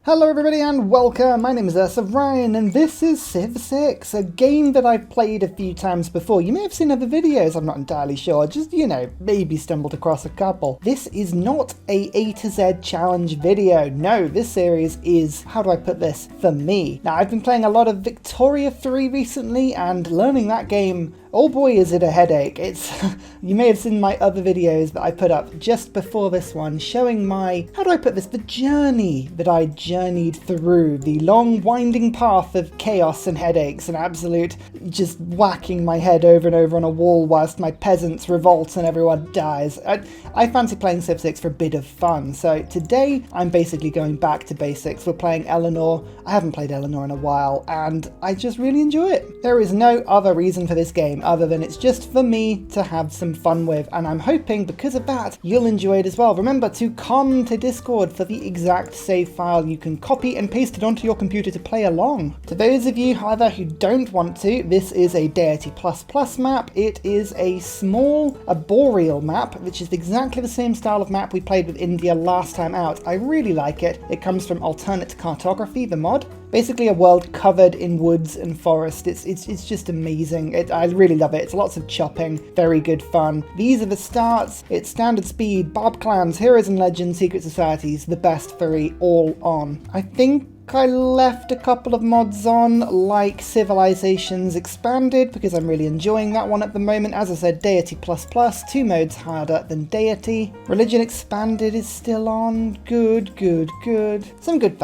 Hello everybody and welcome, my name is Ursa and this is Civ 6, a game that I've played a few times before. You may have seen other videos, I'm not entirely sure, just, maybe stumbled across a couple. This is not A to Z challenge video, no, this series is, how do I put this, for me. Now I've been playing a lot of Victoria 3 recently and learning that game, oh boy is it a headache. You may have seen my other videos that I put up just before this one showing my, how do I put this, the journey that I journeyed through, the long winding path of chaos and headaches and absolute just whacking my head over and over on a wall whilst my peasants revolt and everyone dies. I fancy playing Civ 6 for a bit of fun, so today I'm basically going back to basics. We're playing Eleanor. I haven't played Eleanor in a while and I just really enjoy it. There is no other reason for this game other than it's just for me to have some fun with, and I'm hoping because of that you'll enjoy it as well. Remember to come to Discord for the exact save file. You can copy and paste it onto your computer to play along. To those of you however who don't want to, this is a Deity++ map. It is a small arboreal map which is exactly the same style of map we played with India last time out. I really like it. It comes from Alternate Cartography, the mod. Basically a world covered in woods and forest. It's just amazing. I really love it. It's lots of chopping, very good fun. These are the starts. It's standard speed, barb clans, heroes and legends, secret societies, the best furry, all on. I think I left a couple of mods on, like Civilizations Expanded, because I'm really enjoying that one at the moment. As I said, Deity++, 2 modes harder than Deity. Religion Expanded is still on. Good. Some good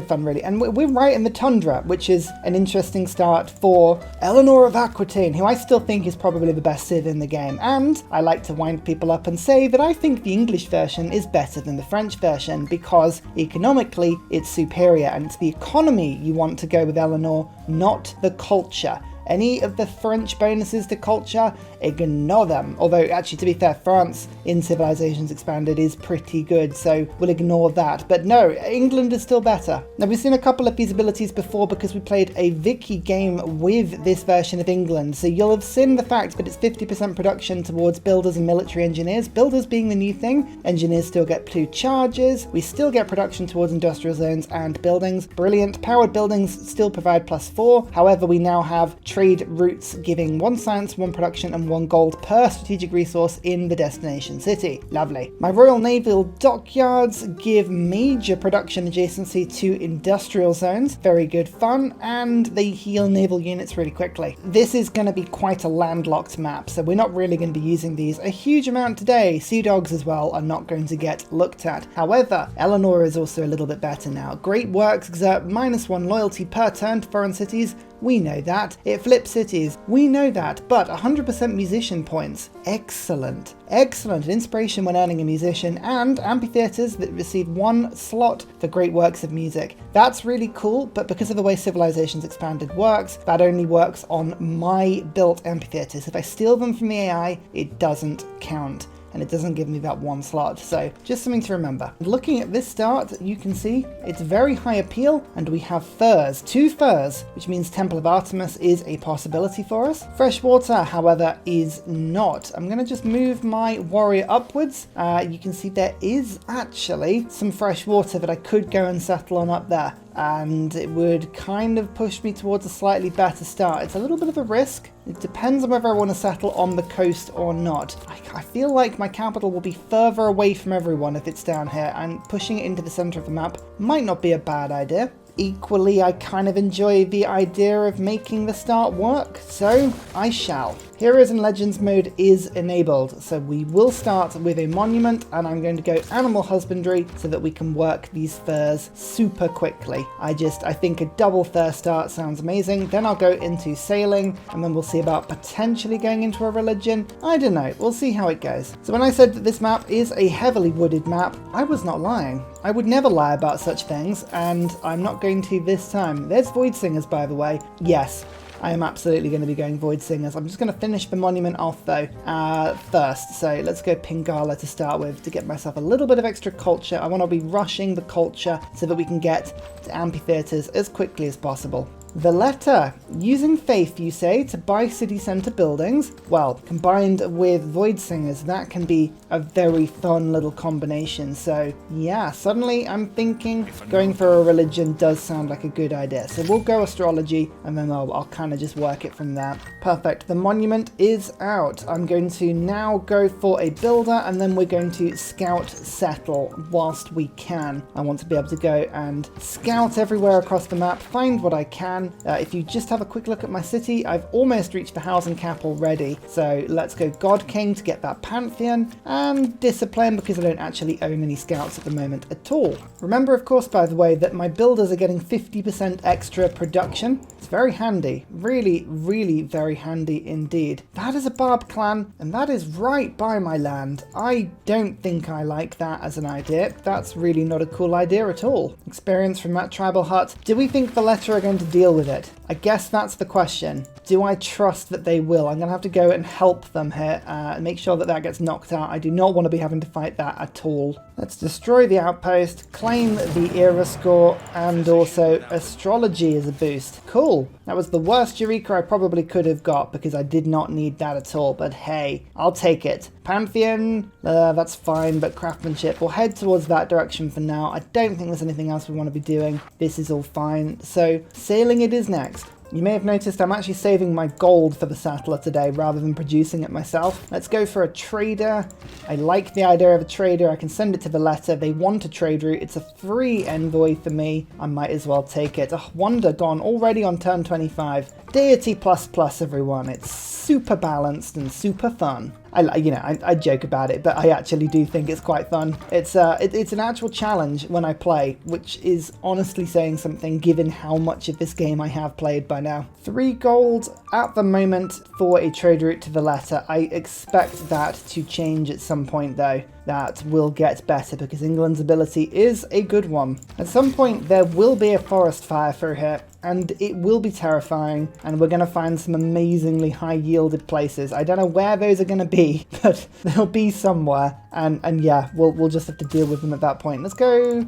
fun really. And we're right in the Tundra, which is an interesting start for Eleanor of Aquitaine, who I still think is probably the best Civ in the game. And I like to wind people up and say that I think the English version is better than the French version, because economically it's superior. And it's the economy you want to go with Eleanor, not the culture. Any of the French bonuses to culture, ignore them. Although, actually, to be fair, France in Civilizations Expanded is pretty good, so we'll ignore that. But no, England is still better. Now, we've seen a couple of these abilities before because we played a Vicky game with this version of England, so you'll have seen the fact that it's 50% production towards builders and military engineers, builders being the new thing. Engineers still get 2 charges. We still get production towards industrial zones and buildings. Brilliant. Powered buildings still provide +4. However, we now have trade routes giving 1 science, 1 production and 1 gold per strategic resource in the destination city. Lovely. My Royal Naval dockyards give major production adjacency to industrial zones. Very good fun, and they heal naval units really quickly. This is going to be quite a landlocked map, so we're not really going to be using these a huge amount today. Sea dogs as well are not going to get looked at. However, Eleanor is also a little bit better now. Great works exert -1 loyalty per turn to foreign cities. We know that. It flips cities. We know that. But 100% musician points. Excellent. Excellent. Inspiration when earning a musician, and amphitheatres that receive 1 slot for great works of music. That's really cool, but because of the way Civilizations Expanded works, that only works on my built amphitheatres. If I steal them from the AI, it doesn't count. And it doesn't give me that 1 slot, so just something to remember. Looking at this start, you can see it's very high appeal, and we have furs, 2 furs, which means Temple of Artemis is a possibility for us. Freshwater, however, is not. I'm going to just move my warrior upwards. You can see there is actually some fresh water that I could go and settle on up there, and it would kind of push me towards a slightly better start. It's a little bit of a risk. It depends on whether I want to settle on the coast or not. I feel like my capital will be further away from everyone if it's down here, and pushing it into the centre of the map might not be a bad idea. Equally, I kind of enjoy the idea of making the start work, so I shall. Heroes and Legends mode is enabled, so we will start with a monument, and I'm going to go animal husbandry so that we can work these furs super quickly. I think a double fur start sounds amazing. Then I'll go into sailing, and then we'll see about potentially going into a religion. I don't know, we'll see how it goes. So when I said that this map is a heavily wooded map, I was not lying. I would never lie about such things, and I'm not going to this time. There's Void Singers, by the way. Yes, I am absolutely going to be going Void Singers. I'm just going to finish the monument off though first. So let's go Pingala to start with to get myself a little bit of extra culture. I want to be rushing the culture so that we can get to amphitheatres as quickly as possible. The letter. Using faith, you say, to buy city centre buildings. Well, combined with void singers, that can be a very fun little combination. So yeah, suddenly I'm thinking going for a religion does sound like a good idea. So we'll go astrology, and then I'll kind of just work it from there. Perfect. The monument is out. I'm going to now go for a builder, and then we're going to scout settle whilst we can. I want to be able to go and scout everywhere across the map, find what I can. If you just have a quick look at my city, I've almost reached the housing cap already. So let's go God King to get that Pantheon, and Discipline because I don't actually own any scouts at the moment at all. Remember, of course, by the way, that my builders are getting 50% extra production. It's very handy. Really, really very handy indeed. That is a Barb clan, and that is right by my land. I don't think I like that as an idea. That's really not a cool idea at all. Experience from that tribal hut. Do we think the letter are going to deal with it? I guess that's the question. Do I trust that they will? I'm going to have to go and help them here and make sure that that gets knocked out. I do not want to be having to fight that at all. Let's destroy the outpost, claim the era score, and also astrology as a boost. Cool. That was the worst Eureka I probably could have got because I did not need that at all. But hey, I'll take it. Pantheon, that's fine, but craftsmanship, we'll head towards that direction for now. I don't think there's anything else we want to be doing. This is all fine. So sailing it is next. You may have noticed I'm actually saving my gold for the sattler today rather than producing it myself. Let's go for a trader. I like the idea of a trader. I can send it to the letter. They want a trade route. It's a free envoy for me. I might as well take it. Oh, wonder gone already on turn 25. Deity ++ everyone. It's super balanced and super fun. I joke about it, but I actually do think it's quite fun. It's an actual challenge when I play, which is honestly saying something given how much of this game I have played by now. 3 gold at the moment for a trade route to the letter. I expect that to change at some point though. That will get better because England's ability is a good one. At some point there will be a forest fire through here, and it will be terrifying, and we're going to find some amazingly high yielded places. I don't know where those are going to be, but they'll be somewhere, and yeah, we'll just have to deal with them at that point. Let's go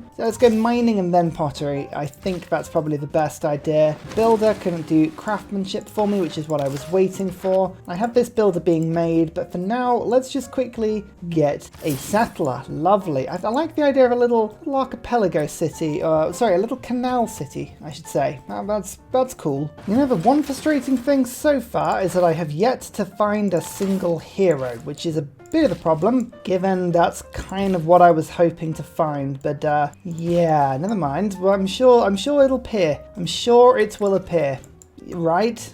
mining and then pottery. I think that's probably the best idea. Builder couldn't do craftsmanship for me, which is what I was waiting for. I have this builder being made, but for now, let's just quickly get a settler. Lovely. I like the idea of a little archipelago city, sorry, a little canal city, I should say. That's cool. You know, the one frustrating thing so far is that I have yet to find a single hero, which is a bit of a problem, given that's kind of what I was hoping to find. But yeah, never mind. Well, I'm sure it'll appear. I'm sure it will appear. Right?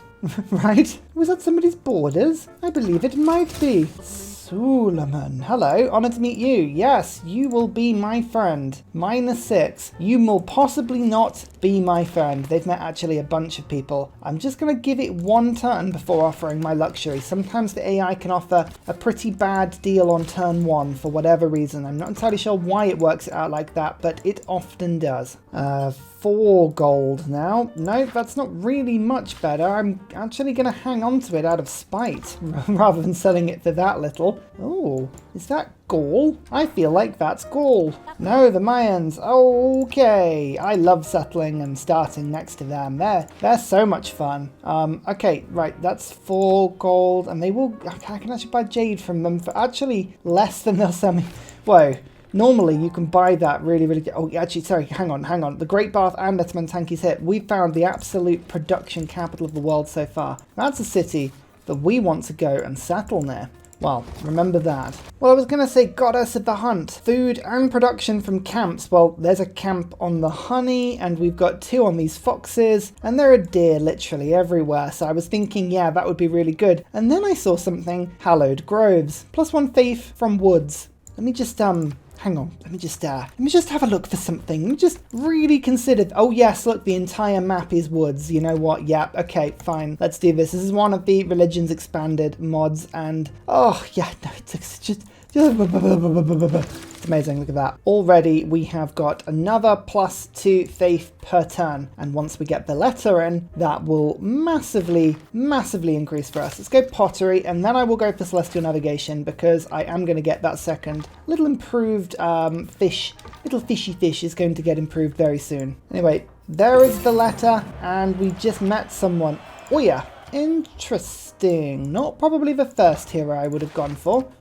Right? Was that somebody's borders? I believe it might be. Suleiman. Hello, honored to meet you. Yes, you will be my friend. -6. You will possibly not be my friend. They've met actually a bunch of people. I'm just going to give it 1 turn before offering my luxury. Sometimes the AI can offer a pretty bad deal on turn 1 for whatever reason. I'm not entirely sure why it works it out like that, but it often does. 4 gold now. No, that's not really much better. I'm actually going to hang on to it out of spite rather than selling it for that little. Oh, is that Gaul? I feel like that's Gaul. No, the Mayans. Okay, I love settling and starting next to them. They're so much fun. Okay, right, that's 4 gold, and they will. I can actually buy jade from them for actually less than they'll sell me. Whoa. Normally, you can buy that really, really good. Oh, actually, sorry, hang on. The Great Bath and Tanki's hit. We found the absolute production capital of the world so far. That's a city that we want to go and settle near. Well, remember that. Well, I was going to say goddess of the hunt. Food and production from camps. Well, there's a camp on the honey, and we've got 2 on these foxes, and there are deer literally everywhere. So I was thinking, yeah, that would be really good. And then I saw something. Hallowed groves. +1 faith from woods. Let me just, hang on, let me just have a look for something. Let me just really consider. Oh yes, look, the entire map is woods. You know what? Yeah, okay, fine. Let's do this. This is one of the Religions Expanded mods, and oh yeah, no, it's just it's amazing. Look at that. Already we have got another +2 faith per turn, and once we get the letter in, that will massively increase for us. Let's go pottery, and then I will go for celestial navigation because I am going to get that second little improved fish. Little fishy fish is going to get improved very soon. Anyway, there is the letter, and we just met someone. Oh yeah, interesting. Not probably the first hero I would have gone for.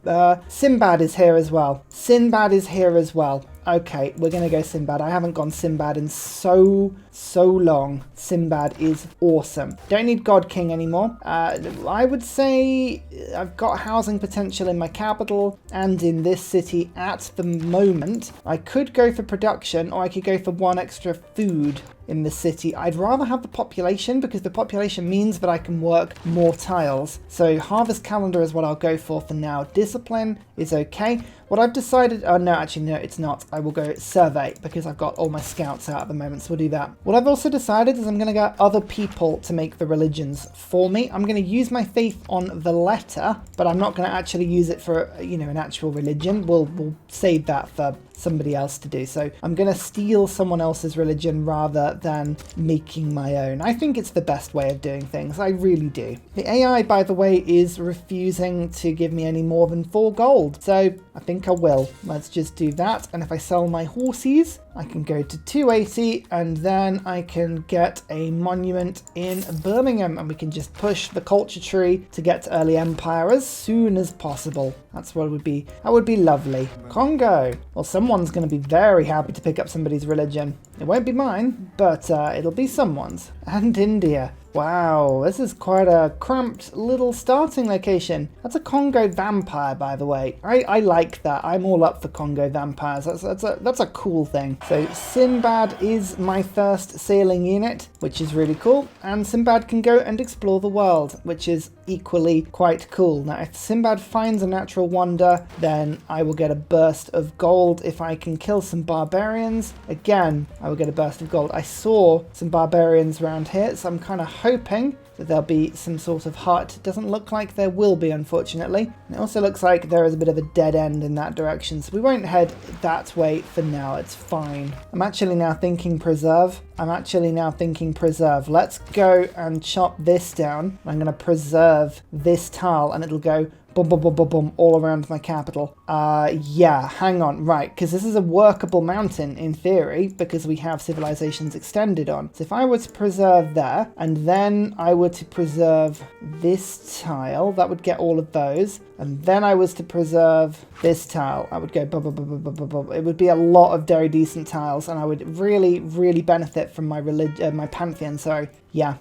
Sinbad is here as well. Sinbad is here as well. Okay, we're going to go Sinbad. I haven't gone Sinbad in so long. Sinbad is awesome. Don't need God King anymore. I would say I've got housing potential in my capital and in this city at the moment. I could go for production, or I could go for one extra food in the city. I'd rather have the population, because the population means that I can work more tiles. So harvest calendar is what I'll go for now. Discipline is okay. What I've decided, oh no, actually no, it's not. I will go survey, because I've got all my scouts out at the moment, so we'll do that. What I've also decided is I'm going to get other people to make the religions for me. I'm going to use my faith on the letter, but I'm not going to actually use it for, you know, an actual religion. We'll save that for somebody else to do. So I'm going to steal someone else's religion rather than making my own. I think it's the best way of doing things. I really do. The AI, by the way, is refusing to give me any more than 4 gold. So I think I will. Let's just do that. And if I sell my horses, I can go to 280, and then I can get a monument in Birmingham, and we can just push the culture tree to get to early empire as soon as possible. That's what it would be. That would be lovely. Congo. Well, someone's going to be very happy to pick up somebody's religion. It won't be mine, but it'll be someone's. And India. Wow, this is quite a cramped little starting location. That's a Congo vampire, by the way. I like that. I'm all up for Congo vampires. That's a cool thing. So Sinbad is my first sailing unit, which is really cool. And Sinbad can go and explore the world, which is equally quite cool. Now, if Sinbad finds a natural wonder, then I will get a burst of gold. If I can kill some barbarians, again, I will get a burst of gold. I saw some barbarians around here, so I'm kind of hoping that there'll be some sort of hut. It doesn't look like there will be, unfortunately. And it also looks like there is a bit of a dead end in that direction, so we won't head that way for now. It's fine. I'm actually now thinking preserve. Let's go and chop this down. I'm going to preserve this tile, and it'll go boom, boom, boom, boom, boom, all around my capital. Yeah, hang on, right, because this is a workable mountain in theory, because we have civilizations extended on. So if I were to preserve there, and then I were to preserve this tile, that would get all of those, and then I was to preserve this tile, I would go boom, boom, boom, boom, boom, boom, boom. It would be a lot of very decent tiles, and I would really, really benefit from my my pantheon, sorry. Yeah,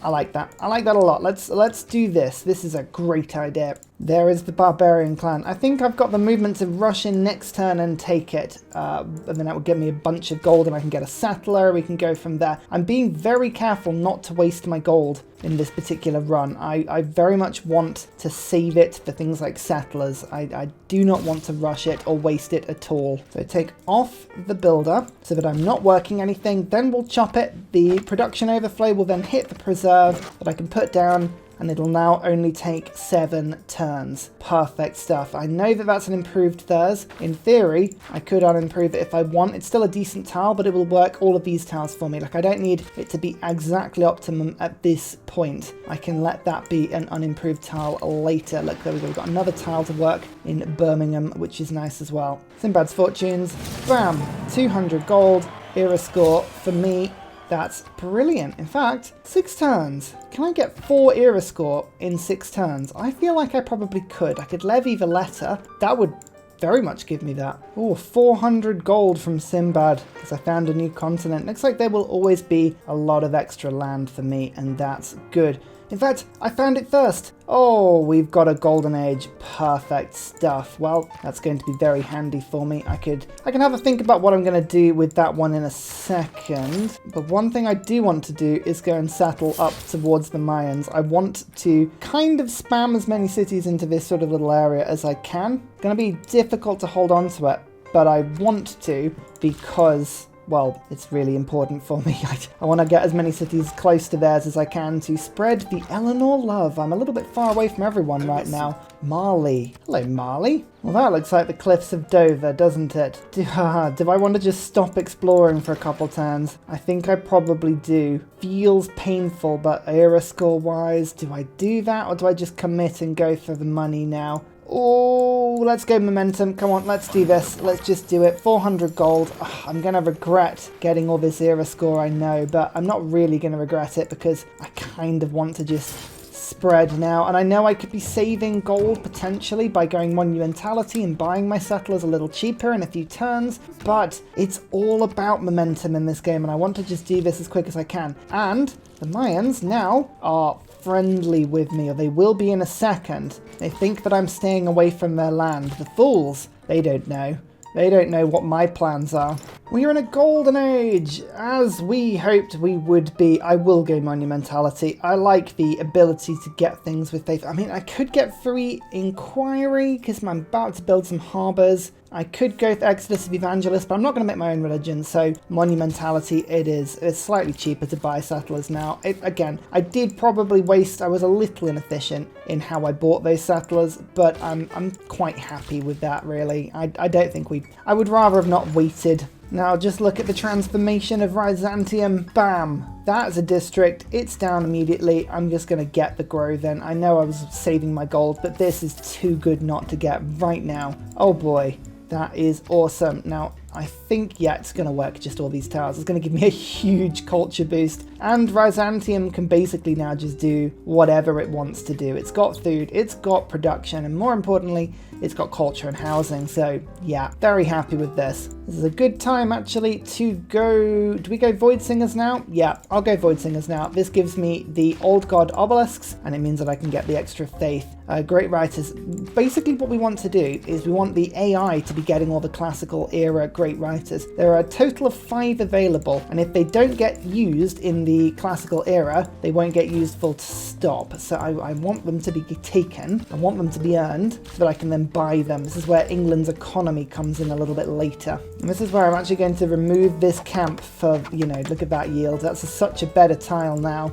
I like that. I like that a lot. Let's do this. This is a great idea. There is the barbarian clan. I think I've got the movement to rush in next turn and take it. And then that would give me a bunch of gold, and I can get a settler. We can go from there. I'm being very careful not to waste my gold in this particular run. I very much want to save it for things like settlers. I do not want to rush it or waste it at all. So take off the builder so that I'm not working anything. Then we'll chop it. The production overflow will then hit the preserve that I can put down, and it'll now only take 7 turns. Perfect stuff. I know that that's an improved Thurs. In theory, I could unimprove it if I want. It's still a decent tile, but it will work all of these tiles for me. Like, I don't need it to be exactly optimum at this point. I can let that be an unimproved tile later. Look, there we go. We've got another tile to work in Birmingham, which is nice as well. Sinbad's Fortunes. Bam! 200 gold. Era score for me. That's brilliant. In fact, 6 turns. Can I get 4 era score in 6 turns? I feel like I probably could. I could levy the letter. That would very much give me that. Oh, 400 gold from Sinbad because I found a new continent. Looks like there will always be a lot of extra land for me, and that's good. In fact, I found it first. Oh, we've got a golden age. Perfect stuff. Well, that's going to be very handy for me. I can have a think about what I'm going to do with that one in a second. But one thing I do want to do is go and settle up towards the Mayans. I want to kind of spam as many cities into this sort of little area as I can. It's going to be difficult to hold on to it, but I want to because, well, it's really important for me. I want to get as many cities close to theirs as I can to spread the Eleanor love. I'm a little bit far away from everyone right now. Mali. Hello, Mali. Well, that looks like the cliffs of Dover, doesn't it? Do I want to just stop exploring for a couple turns? I think I probably do. Feels painful, but era score-wise, do I do that, or do I just commit and go for the money now? Oh, let's go momentum. Come on, let's do this. Let's just do it. 400 gold. Ugh, I'm going to regret getting all this era score, I know, but I'm not really going to regret it because I kind of want to just spread now. And I know I could be saving gold potentially by going monumentality and buying my settlers a little cheaper in a few turns, but it's all about momentum in this game and I want to just do this as quick as I can. And the Mayans now are friendly with me, or they will be in a second. They think that I'm staying away from their land. The fools, they don't know. They don't know what my plans are. We are in a golden age, as we hoped we would be. I will go monumentality. I like the ability to get things with faith. I mean, I could get free inquiry because I'm about to build some harbours. I could go for Exodus of Evangelist, but I'm not going to make my own religion, so monumentality it is. It's slightly cheaper to buy settlers now. Again, I did probably waste, I was a little inefficient in how I bought those settlers, but I'm quite happy with that, really. I don't think I would rather have not waited. Now just look at the transformation of Byzantium. Bam! That's a district. It's down immediately. I'm just going to get the grow then. I know I was saving my gold, but this is too good not to get right now. Oh boy. That is awesome. Now, I think, yeah, it's going to work, just all these towers. It's going to give me a huge culture boost. And Byzantium can basically now just do whatever it wants to do. It's got food, it's got production, and more importantly, it's got culture and housing. So, yeah, very happy with this. This is a good time, actually, to go... Do we go Void Singers now? Yeah, I'll go Void Singers now. This gives me the Old God Obelisks, and it means that I can get the extra faith. Great Writers. Basically, what we want to do is we want the AI to be getting all the classical era Great Writers. There are a total of 5 available, and if they don't get used in the classical era, they won't get used full stop. So I want them to be taken. I want them to be earned so that I can then buy them. This is where England's economy comes in a little bit later. And this is where I'm actually going to remove this camp for, you know, look at that yield. That's such a better tile now.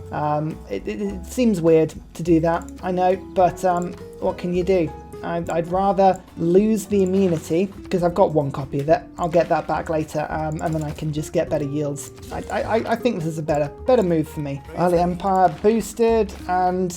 It seems weird to do that, I know, but what can you do? I'd rather lose the immunity, because I've got 1 copy of it. I'll get that back later, and then I can just get better yields. I think this is a better move for me. Early Empire boosted, and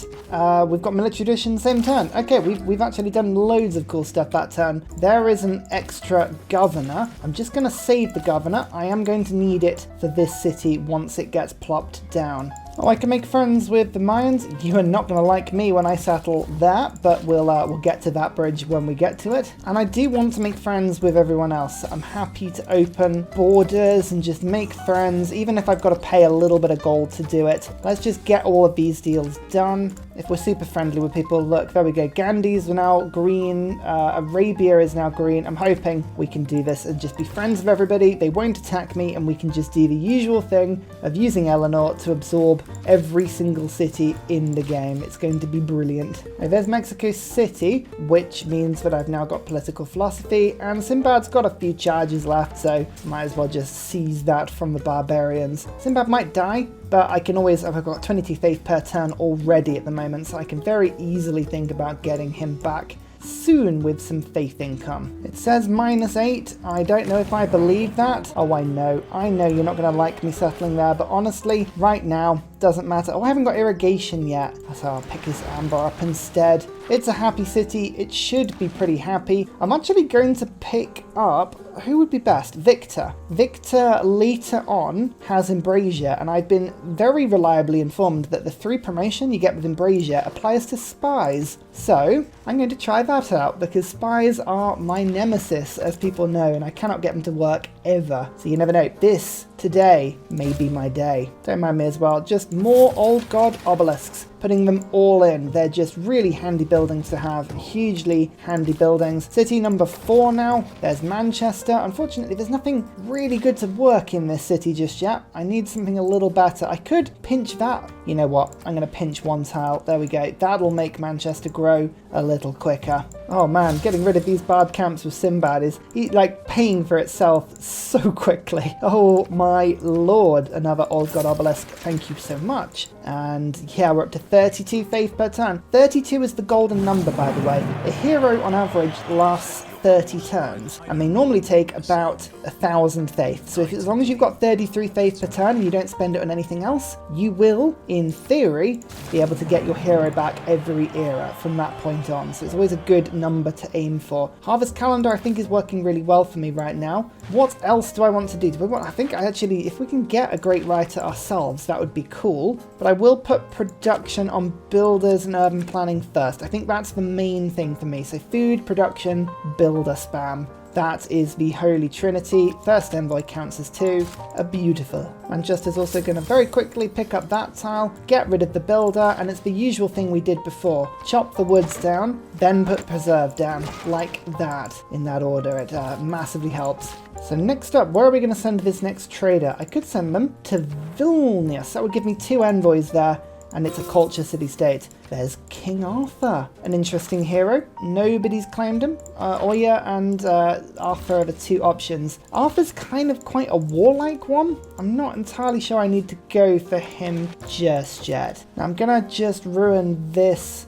we've got military tradition same turn. Okay, we've actually done loads of cool stuff that turn. There is an extra governor. I'm just going to save the governor. I am going to need it for this city once it gets plopped down. Oh, I can make friends with the Mayans. You are not going to like me when I settle that, but we'll get to that bridge when we get to it. And I do want to make friends with everyone else. I'm happy to open borders and just make friends, even if I've got to pay a little bit of gold to do it. Let's just get all of these deals done. If we're super friendly with people, look, there we go. Gandhi's now green. Arabia is now green. I'm hoping we can do this and just be friends with everybody. They won't attack me, and we can just do the usual thing of using Eleanor to absorb every single city in the game. It's going to be brilliant. Now, there's Mexico City, which means that I've now got political philosophy, and Sinbad's got a few charges left, so might as well just seize that from the barbarians. Sinbad might die, but I can always, I've got 22 faith per turn already at the moment, so I can very easily think about getting him back soon with some faith income. It says -8. I don't know if I believe that. Oh, I know you're not going to like me settling there, but honestly, right now, doesn't matter. Oh, I haven't got irrigation yet, so I'll pick this amber up instead. It's a happy city. It should be pretty happy. I'm actually going to pick up, who would be best? Victor. Victor later on has Embrasia, and I've been very reliably informed that the 3 promotion you get with Embrasia applies to spies. So I'm going to try that out, because spies are my nemesis, as people know, and I cannot get them to work ever. So you never know. This today may be my day. Don't mind me as well. Just more Old God Obelisks. Putting them all in. They're just really handy buildings to have. Hugely handy buildings. City number 4 now. There's Manchester. Unfortunately, there's nothing really good to work in this city just yet. I need something a little better. I could pinch that. You know what? I'm going to pinch 1 tile. There we go. That'll make Manchester grow a little quicker. Oh man, getting rid of these bad camps with Sinbad is like paying for itself so quickly. Oh my lord. Another Old God Obelisk. Thank you so much. And yeah, we're up to 32 faith per turn. 32 is the golden number, by the way. A hero on average lasts 30 turns, and they normally take about 1,000 faith. So as long as you've got 33 faith per turn and you don't spend it on anything else, you will, in theory, be able to get your hero back every era from that point on. So it's always a good number to aim for. Harvest Calendar, I think, is working really well for me right now. What else do I want to do? I think if we can get a great writer ourselves, that would be cool. But I will put production on builders and urban planning first. I think that's the main thing for me. So food, production, builder spam. That is the Holy Trinity. First envoy counts as 2. Beautiful. Manchester's also going to very quickly pick up that tile, get rid of the builder, and it's the usual thing we did before. Chop the woods down, then put preserve down, like that, in that order. It massively helps. So next up, where are we going to send this next trader? I could send them to Vilnius. That would give me 2 envoys there. And it's a culture city-state. There's King Arthur, an interesting hero. Nobody's claimed him. Oya and Arthur are the 2 options. Arthur's kind of quite a warlike one. I'm not entirely sure I need to go for him just yet. Now I'm gonna just ruin this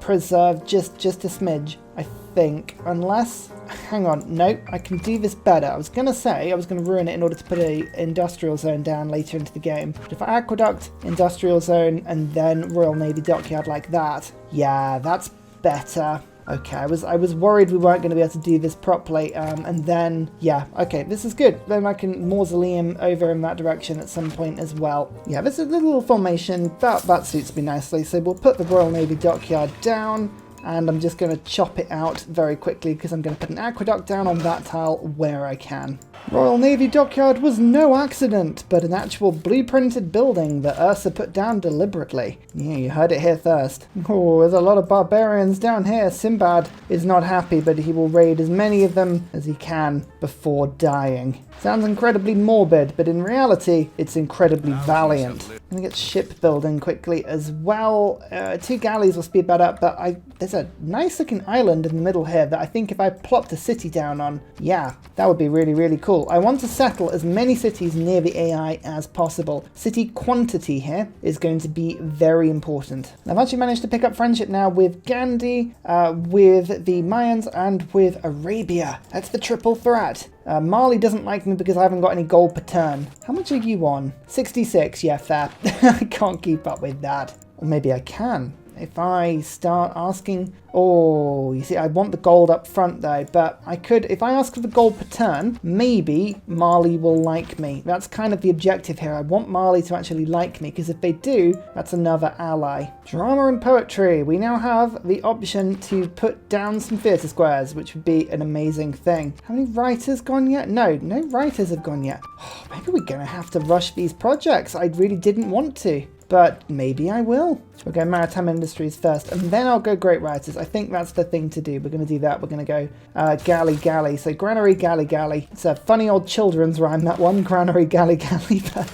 preserve just a smidge, I think, unless... Hang on, no, I can do this better. I was going to say I was going to ruin it in order to put an industrial zone down later into the game. But if I aqueduct, industrial zone, and then Royal Navy dockyard like that, yeah, that's better. Okay, I was worried we weren't going to be able to do this properly, and then, yeah, okay, this is good. Then I can mausoleum over in that direction at some point as well. Yeah, this is a little formation, that suits me nicely. So we'll put the Royal Navy dockyard down. And I'm just going to chop it out very quickly because I'm going to put an aqueduct down on that tile where I can. Royal Navy Dockyard was no accident, but an actual blueprinted building that Ursa put down deliberately. Yeah, you heard it here first. Oh, there's a lot of barbarians down here. Sinbad is not happy, but he will raid as many of them as he can before dying. Sounds incredibly morbid, but in reality, it's incredibly valiant. I'm going to get shipbuilding quickly as well. 2 galleys will speed that up, but there's a nice looking island in the middle here that I think if I plopped a city down on, yeah, that would be really, really cool. I want to settle as many cities near the AI as possible. City quantity here is going to be very important. I've actually managed to pick up friendship now with Gandhi, with the Mayans, and with Arabia. That's the triple threat. Mali doesn't like me because I haven't got any gold per turn. How much are you on? 66, yeah, fair. I can't keep up with that. Or maybe I can. If I start asking... Oh, you see, I want the gold up front though, but I could, if I ask for the gold per turn, maybe Mali will like me. That's kind of the objective here. I want Mali to actually like me, because if they do, that's another ally. Drama and poetry. We now have the option to put down some theatre squares, which would be an amazing thing. How many writers gone yet? No writers have gone yet. Oh, maybe we're going to have to rush these projects. I really didn't want to, but maybe I will. We'll go Maritime Industries first, and then I'll go Great Writers. I think that's the thing to do. We're going to do that. We're going to go Galley. So Granary, Galley. It's a funny old children's rhyme, that one. Granary, Galley. But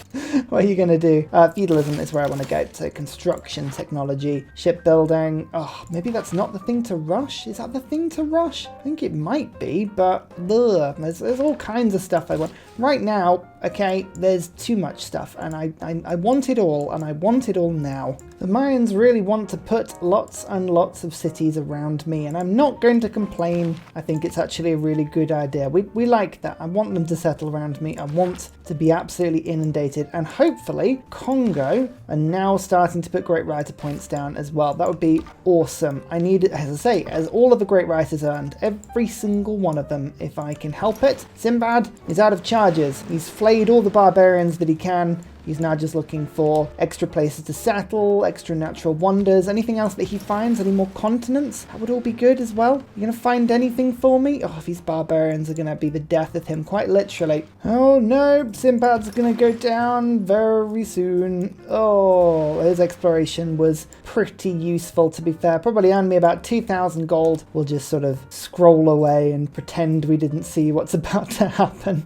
what are you going to do? Feudalism is where I want to go. So construction, technology, shipbuilding. Oh, maybe that's not the thing to rush. Is that the thing to rush? I think it might be, but there's all kinds of stuff I want. Right now, okay, there's too much stuff, and I want it all, and I want it all now. The Mayans really want to put lots and lots of cities around me, and I'm not going to complain. I think it's actually a really good idea. We like that. I want them to settle around me. I want to be absolutely inundated, and hopefully Congo are now starting to put great writer points down as well. That would be awesome. I need it, as I say, as all of the great writers earned, every single one of them, if I can help it. Sinbad is out of charges. He's flayed all the barbarians that he can. He's now just looking for extra places to settle, extra natural wonders, anything else that he finds, any more continents. That would all be good as well. You gonna find anything for me? Oh, these barbarians are gonna be the death of him, quite literally. Oh no, Sinbad's gonna go down very soon. Oh, his exploration was pretty useful, to be fair. Probably earned me about 2,000 gold. We'll just sort of scroll away and pretend we didn't see what's about to happen.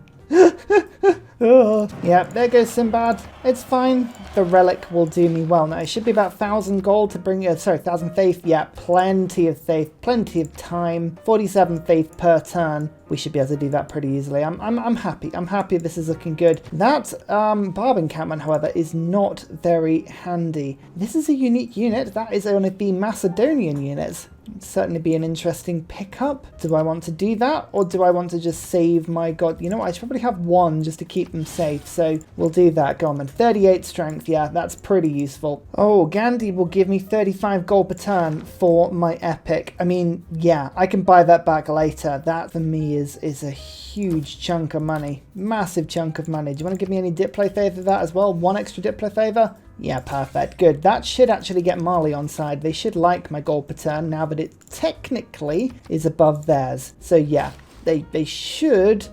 Oh, yeah, there goes Sinbad. It's fine. The relic will do me well. Now, it should be about 1,000 gold to bring... 1,000 faith. Yeah, plenty of faith, plenty of time. 47 faith per turn. We should be able to do that pretty easily. I'm happy. I'm happy this is looking good. That barb encampment, however, is not very handy. This is a unique unit. That is one of the Macedonian units. It'd certainly be an interesting pickup. Do I want to do that, or do I want to just save my god? You know what? I should probably have one just to keep them safe. So we'll do that. Go on, man. 38 strength. Yeah, that's pretty useful. Oh, Gandhi will give me 35 gold per turn for my epic. I mean, yeah, I can buy that back later. That for me is a huge chunk of money. Massive chunk of money. Do you want to give me any diplo favor for that as well? One extra diplo favor? Yeah, perfect. Good. That should actually get Mali on side. They should like my gold per turn now that it technically is above theirs. So yeah, they should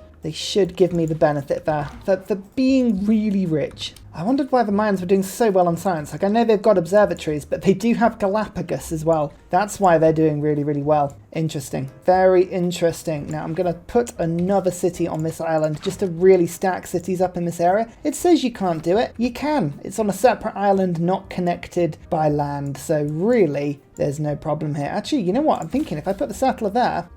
give me the benefit there for being really rich. I wondered why the Mayans were doing so well on science. Like, I know they've got observatories, but they do have Galapagos as well. That's why they're doing really, really well. Interesting. Very interesting. Now, I'm going to put another city on this island just to really stack cities up in this area. It says you can't do it. You can. It's on a separate island, not connected by land. So really, there's no problem here. Actually, you know what? I'm thinking if I put the settler there,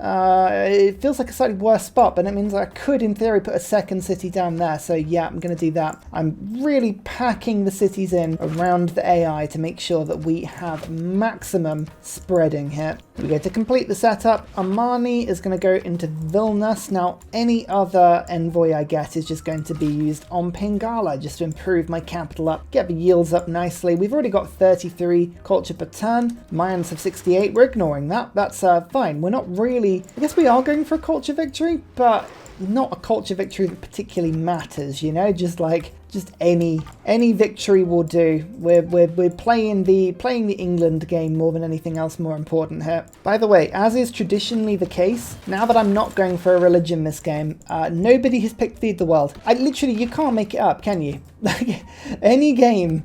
it feels like a slightly worse spot, but it means I could, in theory, put a second city down there. So yeah, I'm going to do that. I'm really packing the cities in around the AI to make sure that we have maximum spreading here. We go to complete the setup. Amani is going to go into Vilnius. Now, any other envoy I get is just going to be used on Pingala just to improve my capital up, get the yields up nicely. We've already got 33 culture per turn. Mayans have 68. We're ignoring that. That's fine. We're not really... I guess we are going for a culture victory, but not a culture victory that particularly matters, you know? Just any victory will do. We're playing the England game more than anything else more important here. By the way, as is traditionally the case, now that I'm not going for a religion this game, nobody has picked Feed the World. You can't make it up, can you? Like, any game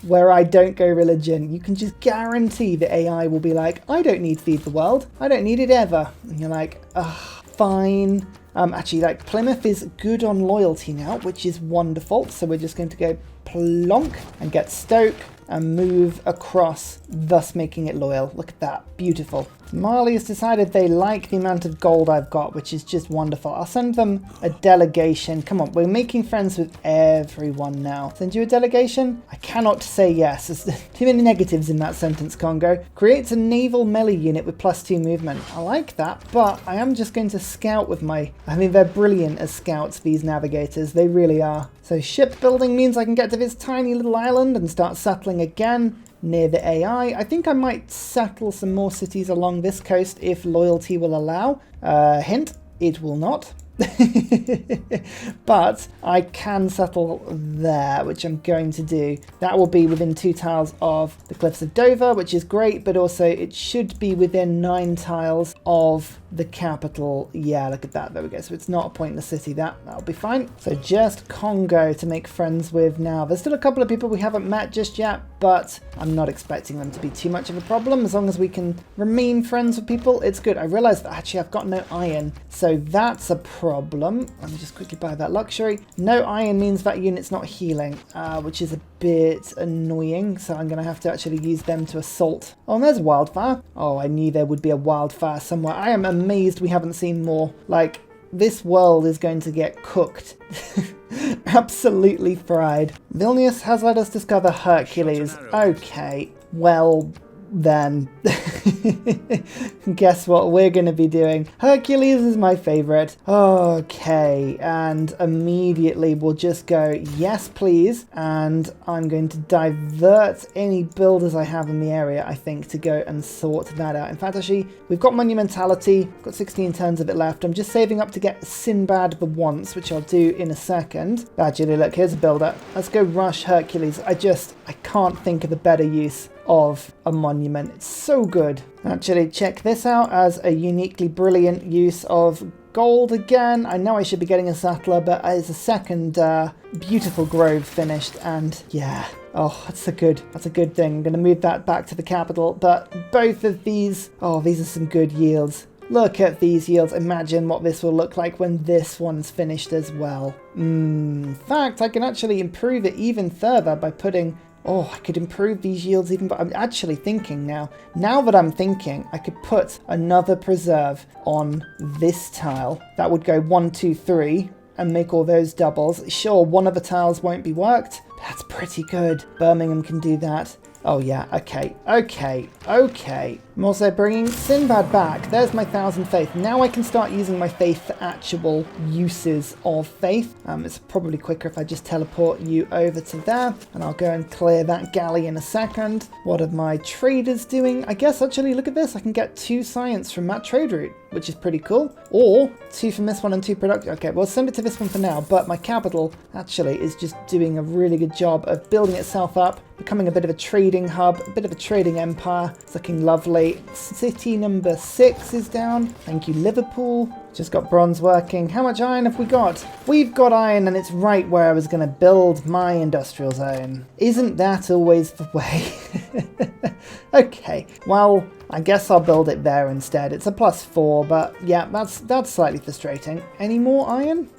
where I don't go religion, you can just guarantee the AI will be like, I don't need Feed the World. I don't need it ever. And you're like, ugh, fine. Actually, like, Plymouth is good on loyalty now, which is wonderful. So we're just going to go plonk and get Stoke and move across, thus making it loyal. Look at that. Beautiful. Mali has decided they like the amount of gold I've got, which is just wonderful. I'll send them a delegation. Come on, we're making friends with everyone now. Send you a delegation? I cannot say yes. There's too many negatives in that sentence, Congo. Creates a naval melee unit with +2 movement. I like that, but I am just going to scout with my... I mean, they're brilliant as scouts, these navigators. They really are. So shipbuilding means I can get to this tiny little island and start settling again near the AI. I think I might settle some more cities along this coast if loyalty will allow. Hint, it will not. But I can settle there, which I'm going to do. That will be within 2 tiles of the Cliffs of Dover, which is great, but also it should be within 9 tiles of the capital. Yeah, look at that. There we go. So it's not a pointless city. That'll be fine. So just Congo to make friends with now. There's still a couple of people we haven't met just yet, but I'm not expecting them to be too much of a problem. As long as we can remain friends with people, it's good. I realized that actually I've got no iron, so that's a problem. Let me just quickly buy that luxury. No iron means that unit's not healing, which is a bit annoying, so I'm going to have to actually use them to assault. Oh, and there's a wildfire. Oh, I knew there would be a wildfire somewhere. I am amazed we haven't seen more. Like, this world is going to get cooked. Absolutely fried. Vilnius has let us discover Hercules. Okay, well then. Guess what we're going to be doing? Hercules is my favorite. Okay, and immediately we'll just go, yes please, and I'm going to divert any builders I have in the area, I think, to go and sort that out. In fact, actually, we've got Monumentality, got 16 turns of it left. I'm just saving up to get Sinbad the Once, which I'll do in a second. Actually, look, here's a builder. Let's go rush Hercules. I can't think of a better use of a monument. It's so good. Actually, check this out as a uniquely brilliant use of gold again. I know I should be getting a settler, but it's a second beautiful grove finished, and yeah. Oh, that's a good thing. I'm going to move that back to the capital, but both of these, oh, these are some good yields. Look at these yields. Imagine what this will look like when this one's finished as well. In fact, I can actually improve it even further by putting... Oh, I could improve these yields even, but I'm actually thinking now. Now that I'm thinking, I could put another preserve on this tile. That would go 1, 2, 3 and make all those doubles. Sure, one of the tiles won't be worked. But that's pretty good. Birmingham can do that. Oh yeah, okay. I'm also bringing Sinbad back. There's my 1,000 faith. Now I can start using my faith for actual uses of faith. It's probably quicker if I just teleport you over to there, and I'll go and clear that galley in a second. What are my traders doing? I guess actually, look at this. I can get 2 science from that trade route, which is pretty cool. Or 2 from this one and 2 production. Okay, well, send it to this one for now, but my capital actually is just doing a really good job of building itself up, becoming a bit of a trading hub, a bit of a trading empire. It's looking lovely. City number 6 is down. Thank you, Liverpool. Just got bronze working. How much iron have we got? We've got iron, and it's right where I was going to build my industrial zone. Isn't that always the way? Okay, well, I guess I'll build it there instead. It's a +4, but yeah, that's slightly frustrating. Any more iron?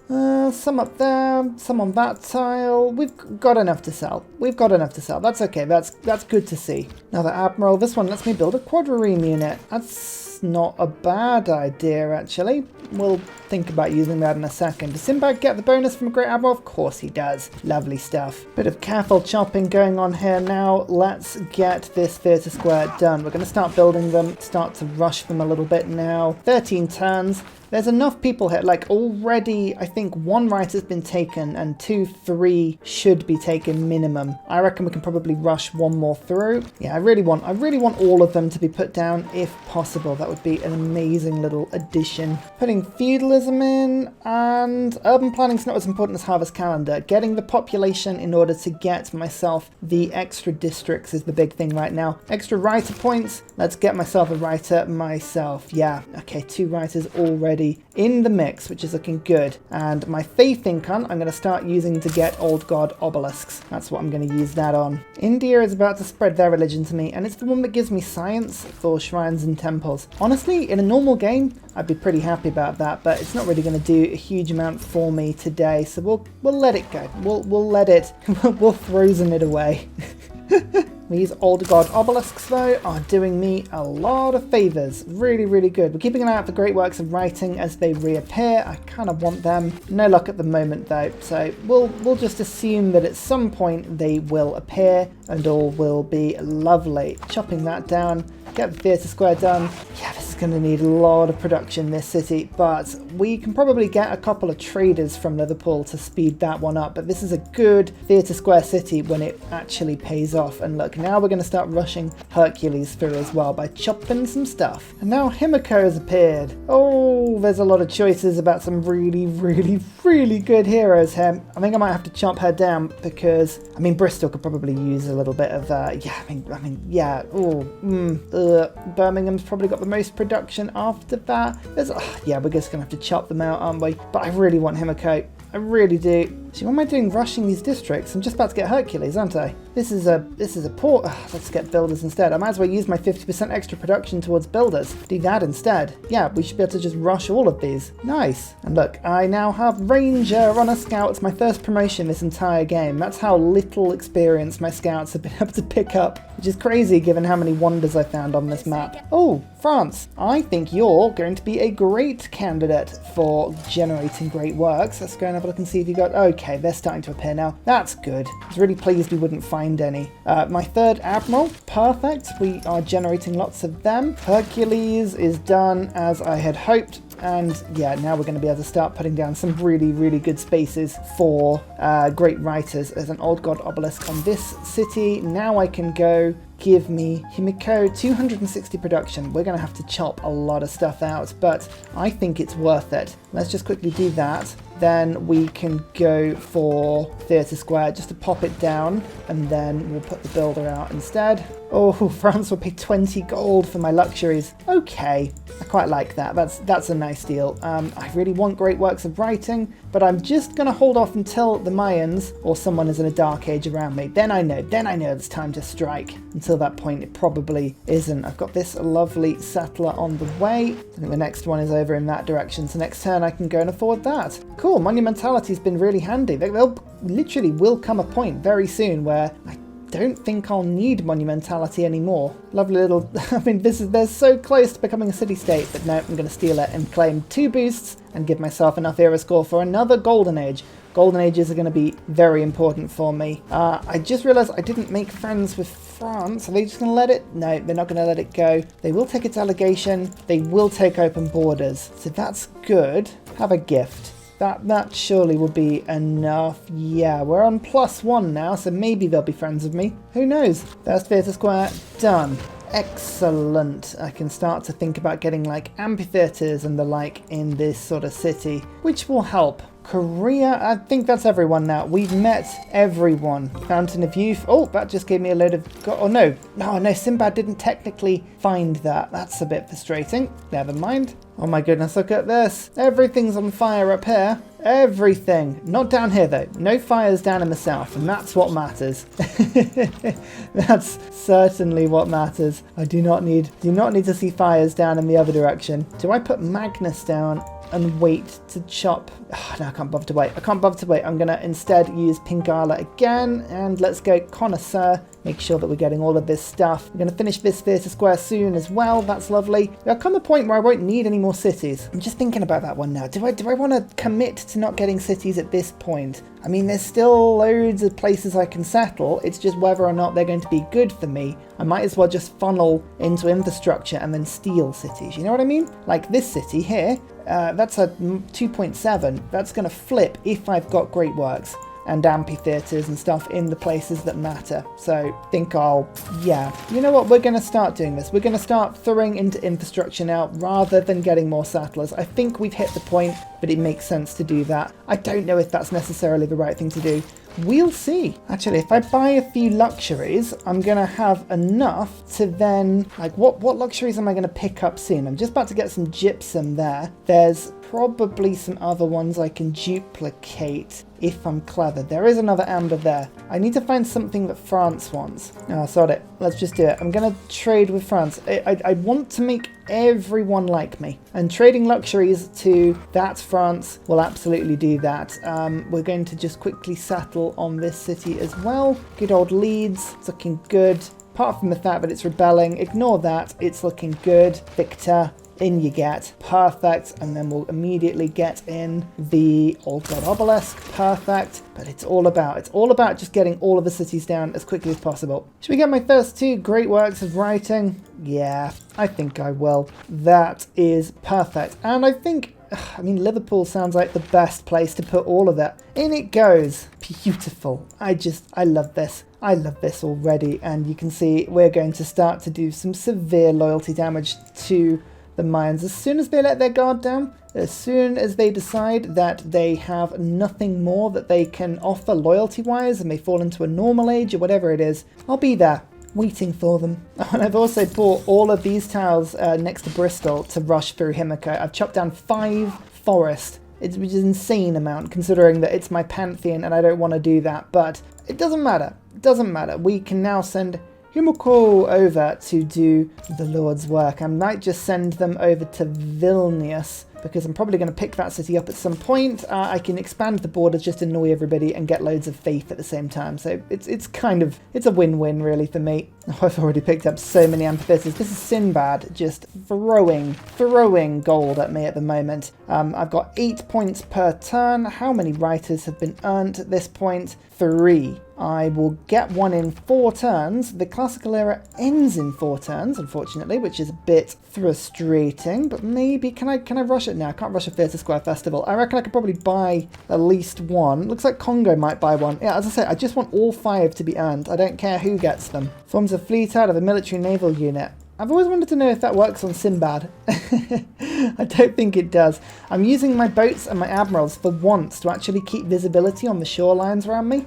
Some up there, some on that tile. We've got enough to sell. We've got enough to sell. That's okay. That's good to see. Another admiral. This one lets me build a quadrireme unit. That's not a bad idea, actually. We'll think about using that in a second. Does Sinbad get the bonus from a Great Admiral? Of course he does. Lovely stuff. Bit of careful chopping going on here now. Let's get this theatre square done. We're going to start building them, start to rush them a little bit now. 13 turns. There's enough people here, like already I think 1 writer's been taken and 2, 3 should be taken minimum. I reckon we can probably rush 1 more through. Yeah, I really want all of them to be put down if possible. That would be an amazing little addition. Putting feudalism in, and urban planning's not as important as harvest calendar. Getting the population in order to get myself the extra districts is the big thing right now. Extra writer points. Let's get myself a writer myself. Yeah, okay, 2 writers already in the mix, which is looking good. And my faith income I'm going to start using to get old god obelisks. That's what I'm going to use that on. India is about to spread their religion to me, and it's the one that gives me science for shrines and temples. Honestly, in a normal game I'd be pretty happy about that, but it's not really going to do a huge amount for me today, so we'll let it go. We'll let it we'll frozen it away. These old god obelisks, though, are doing me a lot of favours. Really, really good. We're keeping an eye out for great works of writing as they reappear. I kind of want them. No luck at the moment, though, so we'll just assume that at some point they will appear and all will be lovely. Chopping that down. Get the theatre square done. Yeah, this is going to need a lot of production, this city, but we can probably get a couple of traders from Liverpool to speed that one up. But this is a good theatre square city when it actually pays off. And look, now we're going to start rushing Hercules through as well by chopping some stuff. And now Himiko has appeared. Oh, there's a lot of choices about some really, really, really good heroes here. I think I might have to chop her down because, I mean, Bristol could probably use a little bit of, Birmingham's probably got the most production after that. Yeah, we're just going to have to chop them out, aren't we? But I really want Himiko. I really do. See, what am I doing rushing these districts? I'm just about to get Hercules, aren't I? This is a port. Let's get builders instead. I might as well use my 50% extra production towards builders. Do that instead. Yeah, we should be able to just rush all of these. Nice. And look, I now have Ranger on a scout. It's my first promotion this entire game. That's how little experience my scouts have been able to pick up, which is crazy given how many wonders I found on this map. Oh, France. I think you're going to be a great candidate for generating great works. Let's go and have a look and see if you got... Okay, they're starting to appear now. That's good. I was really pleased we wouldn't find any. My 3rd Admiral, perfect. We are generating lots of them. Hercules is done as I had hoped. And yeah, now we're going to be able to start putting down some really, really good spaces for great writers. There's an old god obelisk on this city. Now I can go give me Himiko, 260 production. We're going to have to chop a lot of stuff out, but I think it's worth it. Let's just quickly do that. Then we can go for theatre square just to pop it down, and then we'll put the builder out instead. Oh, France will pay 20 gold for my luxuries. Okay, I quite like that. That's a nice deal. I really want great works of writing, but I'm just going to hold off until the Mayans or someone is in a dark age around me. Then I know it's time to strike. Until that point, it probably isn't. I've got this lovely settler on the way. I think the next one is over in that direction, so next turn I can go and afford that. Cool, monumentality's been really handy. There'll literally will come a point very soon where I don't think I'll need monumentality anymore. Lovely little... I mean, they're so close to becoming a city-state, but no, I'm going to steal it and claim 2 boosts and give myself enough era score for another golden age. Golden ages are going to be very important for me. I just realized I didn't make friends with France. Are they just going to let it? No, they're not going to let it go. They will take its allegation. They will take open borders. So that's good. Have a gift. That surely will be enough. Yeah, we're on +1 now, so maybe they'll be friends with me. Who knows? First theatre square done. Excellent. I can start to think about getting like amphitheatres and the like in this sort of city, which will help. Korea, I think that's everyone now. We've met everyone. Fountain of Youth. Oh, that just gave me a load of... Oh, no. No, Sinbad didn't technically find that. That's a bit frustrating. Never mind. Oh my goodness, look at this. Everything's on fire up here. Everything. Not down here, though. No fires down in the south, and that's what matters. That's certainly what matters. I do not need to see fires down in the other direction. Do I put Magnus down and wait to chop? Oh, no, I can't bother to wait. I can't bother to wait. I'm going to instead use Pingala again, and let's go Connoisseur. Make sure that we're getting all of this stuff. We're going to finish this theatre square soon as well. That's lovely. There'll come a point where I won't need any more cities. I'm just thinking about that one now. Do I want to commit to not getting cities at this point? I mean, there's still loads of places I can settle. It's just whether or not they're going to be good for me. I might as well just funnel into infrastructure and then steal cities. You know what I mean? Like this city here, that's a 2.7. That's going to flip if I've got great works and amphitheatres and stuff in the places that matter. So I think yeah. You know what? We're going to start doing this. We're going to start throwing into infrastructure now rather than getting more settlers. I think we've hit the point, but it makes sense to do that. I don't know if that's necessarily the right thing to do. We'll see. Actually, if I buy a few luxuries, I'm going to have enough to then... Like, what luxuries am I going to pick up soon? I'm just about to get some gypsum there. There's probably some other ones I can duplicate if I'm clever. There is another amber there. I need to find something that France wants. Oh, sod it. Let's just do it. I'm going to trade with France. I want to make everyone like me. And trading luxuries to that France will absolutely do that. We're going to just quickly settle on this city as well. Good old Leeds. It's looking good. Apart from the fact that it's rebelling, ignore that. It's looking good. Victor. In you get. Perfect. And then we'll immediately get in the Old God Obelisk. Perfect. But it's all about just getting all of the cities down as quickly as possible. Should we get my first 2 great works of writing? Yeah, I think I will. That is perfect. And I think, I mean, Liverpool sounds like the best place to put all of that. In it goes. Beautiful. I love this. I love this already. And you can see we're going to start to do some severe loyalty damage to the Mayans. As soon as they let their guard down, as soon as they decide that they have nothing more that they can offer loyalty-wise and they fall into a normal age or whatever it is, I'll be there waiting for them. And I've also bought all of these tiles next to Bristol to rush through Himika. I've chopped down 5 forest, which is an insane amount considering that it's my pantheon and I don't want to do that, but it doesn't matter. It doesn't matter. We can now send Himiko over to do the Lord's work. I might just send them over to Vilnius because I'm probably going to pick that city up at some point. I can expand the borders, just annoy everybody and get loads of faith at the same time. So it's a win-win really for me. Oh, I've already picked up so many amphitheatres. This is Sinbad just throwing gold at me at the moment. I've got 8 points per turn. How many writers have been earned at this point? 3. I will get 1 in 4 turns. The classical era ends in 4 turns, unfortunately, which is a bit frustrating, but maybe, can I rush it now? I can't rush a Theatre Square Festival. I reckon I could probably buy at least 1. Looks like Congo might buy 1. Yeah, as I said, I just want all 5 to be earned. I don't care who gets them. Forms a fleet out of a military naval unit. I've always wanted to know if that works on Sinbad. I don't think it does. I'm using my boats and my admirals for once to actually keep visibility on the shorelines around me,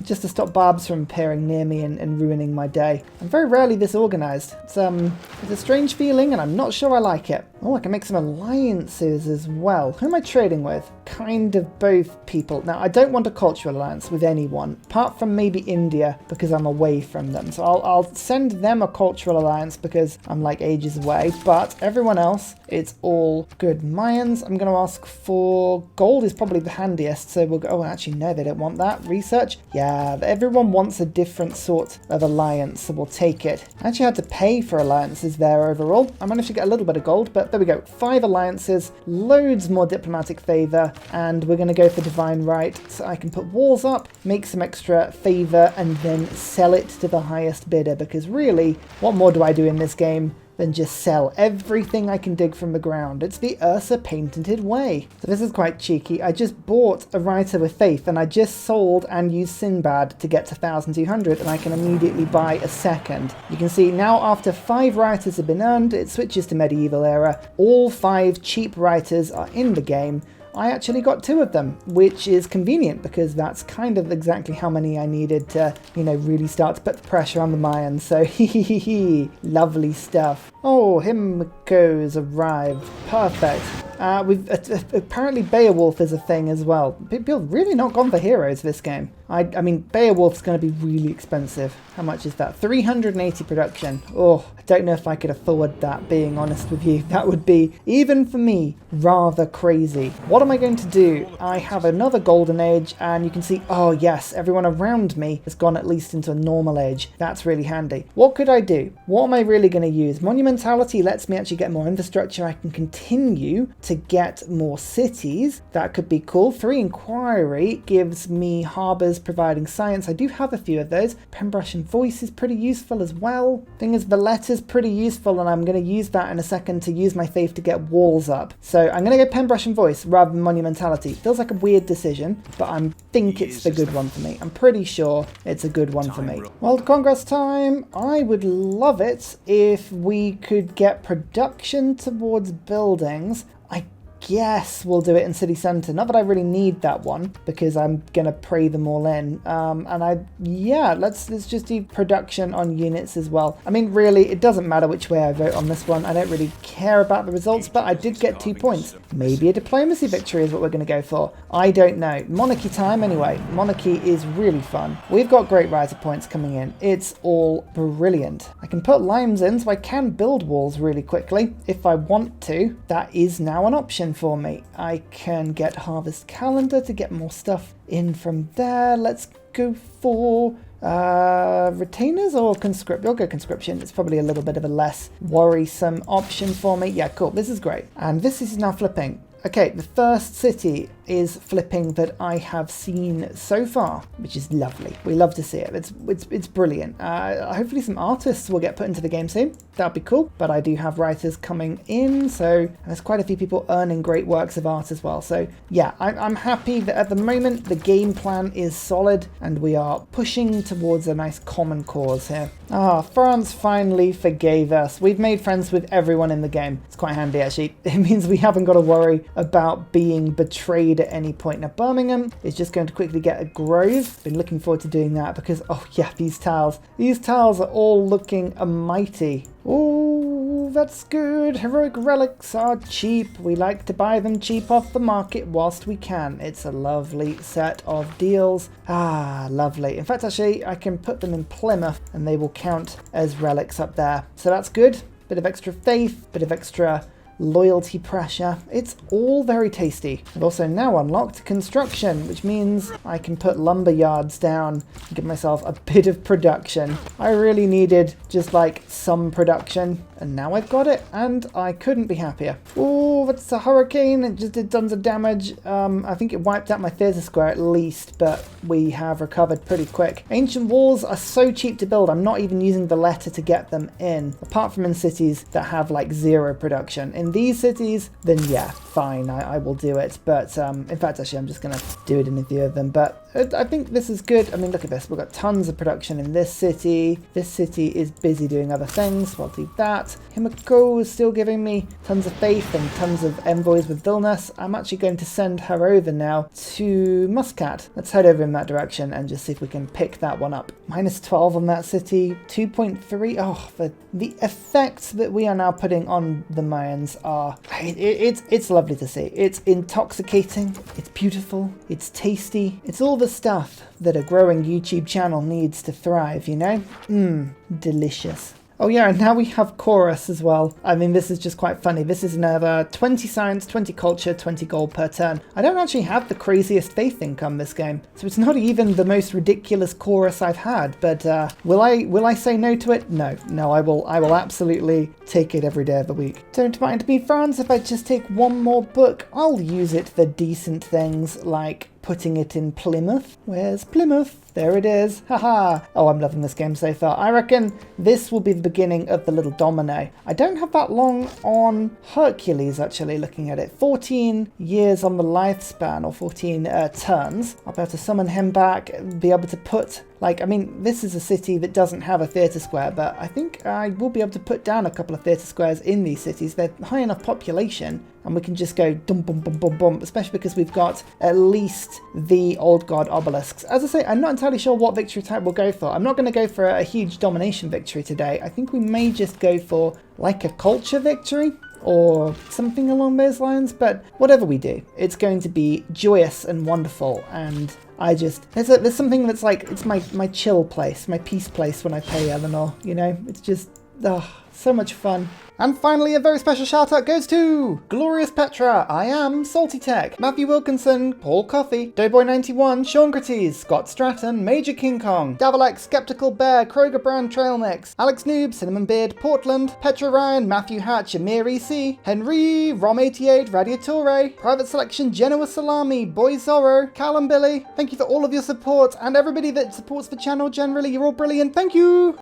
just to stop barbs from appearing near me and ruining my day. I'm very rarely this organised. It's a strange feeling and I'm not sure I like it. Oh, I can make some alliances as well. Who am I trading with? Kind of both people. Now, I don't want a cultural alliance with anyone, apart from maybe India, because I'm away from them. So I'll send them a cultural alliance because I'm like ages away, but everyone else, it's all good. Mayans, I'm going to ask for gold is probably the handiest, so we'll go, oh, actually, no, they don't want that. Research? Yeah, everyone wants a different sort of alliance, so we'll take it. I actually had to pay for alliances there overall. I managed to get a little bit of gold, but there we go. 5 alliances, loads more diplomatic favor, and we're going to go for divine right. So I can put walls up, make some extra favor, and then sell it to the highest bidder, because really, what more do I do in this game than just sell everything I can dig from the ground? It's the Ursa patented way. So this is quite cheeky. I just bought a writer with faith, and I just sold and used Sinbad to get to 1200, and I can immediately buy a second. You can see now after 5 writers have been earned, it switches to medieval era. All 5 cheap writers are in the game. I actually got 2 of them, which is convenient because that's kind of exactly how many I needed to, you know, really start to put the pressure on the Mayans. So, lovely stuff. Oh, Himiko's arrived. Perfect. We've apparently Beowulf is a thing as well. People really not gone for heroes this game. I mean, Beowulf's going to be really expensive. How much is that? 380 production. Oh, I don't know if I could afford that, being honest with you. That would be, even for me, rather crazy. What am I going to do? I have another golden age, and you can see, oh yes, everyone around me has gone at least into a normal age. That's really handy. What could I do? What am I really going to use? Monumentality lets me actually get more infrastructure. I can continue to get more cities. That could be cool. 3 inquiry gives me harbours providing science. I do have a few of those. Penbrush and voice is pretty useful as well. Thing is, Valletta's pretty useful, and I'm going to use that in a second to use my faith to get walls up. So I'm going to go Penbrush and voice rather than monumentality. Feels like a weird decision, but I think it's the good one for me. I'm pretty sure it's a good one for me. World Congress time. I would love it if we could get production towards buildings. Yes, we'll do it in city centre. Not that I really need that one, because I'm gonna pray them all in. Let's just do production on units as well. I mean, really, it doesn't matter which way I vote on this one. I don't really care about the results, but I did get 2 points. Maybe a diplomacy victory is what we're gonna go for. I don't know. Monarchy time anyway. Monarchy is really fun. We've got great writer points coming in. It's all brilliant. I can put limes in, so I can build walls really quickly if I want to. That is now an option for me. I can get harvest calendar to get more stuff in from there. Let's go for retainers or conscript. I'll go conscription. It's probably a little bit of a less worrisome option for me. Yeah, cool. This is great. And this is now flipping. Okay, the first city is flipping that I have seen so far, which is lovely. We love to see it. It's brilliant. Hopefully some artists will get put into the game soon. That'd be cool. But I do have writers coming in, so there's quite a few people earning great works of art as well. So yeah, I'm happy that at the moment the game plan is solid and we are pushing towards a nice common cause here. France finally forgave us. We've made friends with everyone in the game. It's quite handy actually. It means we haven't got to worry about being betrayed at any point. Now Birmingham is just going to quickly get a grove. Been looking forward to doing that because, oh yeah, these tiles are all looking mighty. Oh, that's good. Heroic relics are cheap. We like to buy them cheap off the market whilst we can. It's a lovely set of deals. Ah, lovely. In fact, actually, I can put them in Plymouth and they will count as relics up there. So that's good. Bit of extra faith, bit of extra loyalty pressure. It's all very tasty. I've also now unlocked construction, which means I can put lumber yards down and give myself a bit of production. I really needed just like some production, and now I've got it, and I couldn't be happier. Oh, that's a hurricane. It just did tons of damage. I think it wiped out my theatre square at least, but we have recovered pretty quick. Ancient walls are so cheap to build. I'm not even using the letter to get them in, apart from in cities that have like 0 production. In these cities, then yeah, fine, I will do it. But in fact, actually, I'm just going to do it in a few of them. But I think this is good. I mean, look at this. We've got tons of production in this city. This city is busy doing other things, so I'll do that. Himiko is still giving me tons of faith and tons of envoys with Vilnius. I'm actually going to send her over now to Muscat. Let's head over in that direction and just see if we can pick that one up. -12 on that city, 2.3. Oh, the effects that we are now putting on the Mayans are, it's lovely to see. It's intoxicating, it's beautiful, it's tasty, it's all the stuff that a growing YouTube channel needs to thrive, you know? Delicious. Oh yeah, and now we have chorus as well. I mean, this is just quite funny. This is another 20 science, 20 culture, 20 gold per turn. I don't actually have the craziest faith income this game, so it's not even the most ridiculous chorus I've had, but will I say no to it? No, I will absolutely take it every day of the week. Don't mind me, friends, if I just take one more book. I'll use it for decent things like putting it in Plymouth. Where's Plymouth? There it is. Haha. Oh, I'm loving this game so far. I reckon this will be the beginning of the little domino. I don't have that long on Hercules, actually, looking at it. 14 years on the lifespan, or 14 turns. I'll be able to summon him back, be able to put, like, I mean, this is a city that doesn't have a theatre square, but I think I will be able to put down a couple of theatre squares in these cities. They're high enough population, and we can just go dum bum bum bum bum, especially because we've got at least the old god obelisks. As I say, I'm not entirely sure what victory type we'll go for. I'm not going to go for a huge domination victory today. I think we may just go for like a culture victory or something along those lines, but whatever we do, it's going to be joyous and wonderful, and I just, there's something that's like, it's my chill place, my peace place when I play Eleanor, you know? It's just, so much fun. And finally, a very special shout out goes to Glorious Petra, I Am, Salty Tech, Matthew Wilkinson, Paul Coffey, Doughboy91, Sean Gratis, Scott Stratton, Major King Kong, Davalex, Skeptical Bear, Kroger Brand Trail Mix, Alex Noob, Cinnamon Beard, Portland, Petra Ryan, Matthew Hatch, Amir EC, Henry, Rom88, Radiatore, Private Selection, Genoa Salami, Boy Zorro, Callum Billy. Thank you for all of your support, and everybody that supports the channel generally. You're all brilliant. Thank you!